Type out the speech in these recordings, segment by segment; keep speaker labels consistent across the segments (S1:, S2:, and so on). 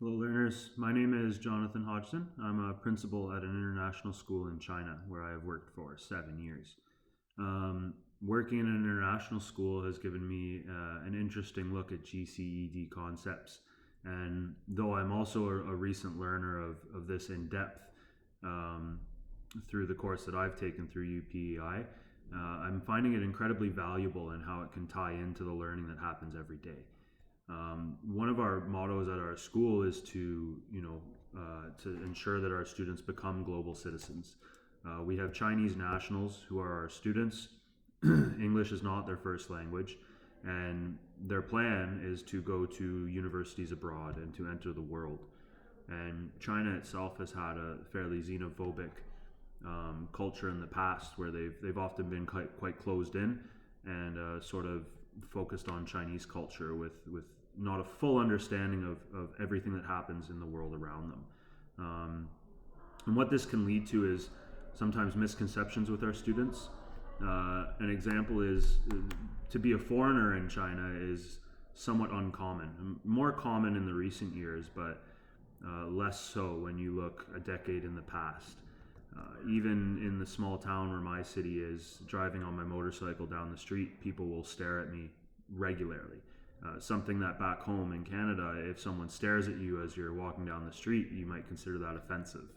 S1: Hello, learners. My name is Jonathan Hodgson. I'm a principal at an international school in China where I have worked for 7 years. Working in an international school has given me an interesting look at GCED concepts. And though I'm also a recent learner of this in depth um, through the course that I've taken through UPEI, I'm finding it incredibly valuable in how it can tie into the learning that happens every day. One of our mottos at our school is to ensure that our students become global citizens. We have Chinese nationals who are our students. English is not their first language, and their plan is to go to universities abroad and to enter the world. And China itself has had a fairly xenophobic culture in the past, where they've often been quite closed in and sort of focused on Chinese culture with not a full understanding of everything that happens in the world around them. And what this can lead to is sometimes misconceptions with our students. An example is to be a foreigner in China is somewhat uncommon, more common in the recent years, but less so when you look a decade in the past. Even in the small town where my city is, driving on my motorcycle down the street, people will stare at me regularly. Something that back home in Canada, if someone stares at you as you're walking down the street, you might consider that offensive.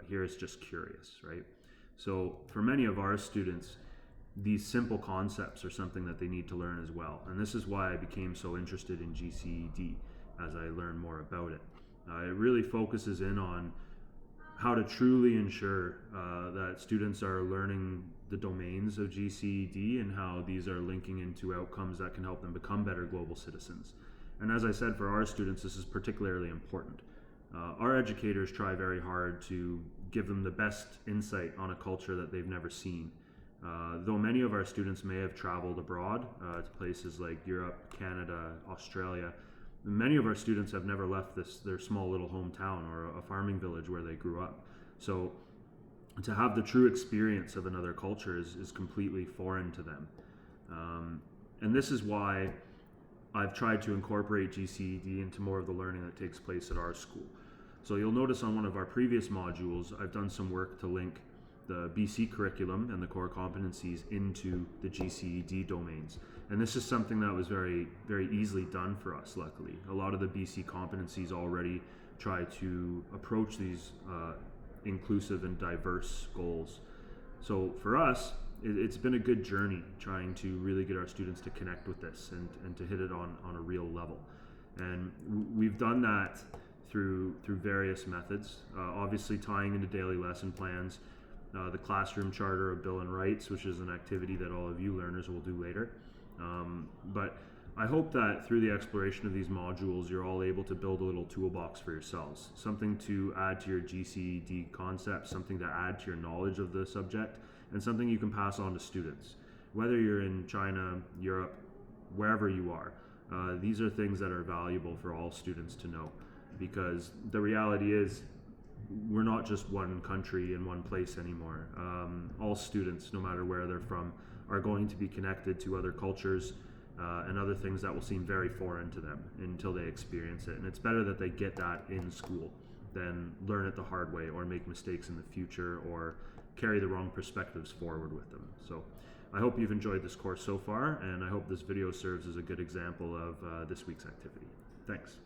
S1: Here it's just curious, right? So for many of our students, these simple concepts are something that they need to learn as well. And this is why I became so interested in GCED as I learned more about it. It really focuses in on how to truly ensure that students are learning the domains of GCED and how these are linking into outcomes that can help them become better global citizens. And as I said, for our students, this is particularly important. Our educators try very hard to give them the best insight on a culture that they've never seen. Though many of our students may have traveled abroad to places like Europe, Canada, Australia, many of our students have never left their small little hometown or a farming village where they grew up. So to have the true experience of another culture is completely foreign to them. And this is why I've tried to incorporate GCED into more of the learning that takes place at our school. So you'll notice on one of our previous modules, I've done some work to link the BC curriculum and the core competencies into the GCED domains. And this is something that was very, very easily done for us, luckily. A lot of the BC competencies already try to approach these inclusive and diverse goals. So for us, it's been a good journey trying to really get our students to connect with this and to hit it on a real level. And we've done that through various methods, obviously tying into daily lesson plans, the classroom charter of Bill and Rights, which is an activity that all of you learners will do later. But I hope that through the exploration of these modules, you're all able to build a little toolbox for yourselves, something to add to your GCED concepts, something to add to your knowledge of the subject, and something you can pass on to students. Whether you're in China, Europe, wherever you are, these are things that are valuable for all students to know, because the reality is we're not just one country in one place anymore. All students, no matter where they're from, are going to be connected to other cultures and other things that will seem very foreign to them until they experience it. And it's better that they get that in school than learn it the hard way or make mistakes in the future or carry the wrong perspectives forward with them. So I hope you've enjoyed this course so far, and I hope this video serves as a good example of this week's activity. Thanks.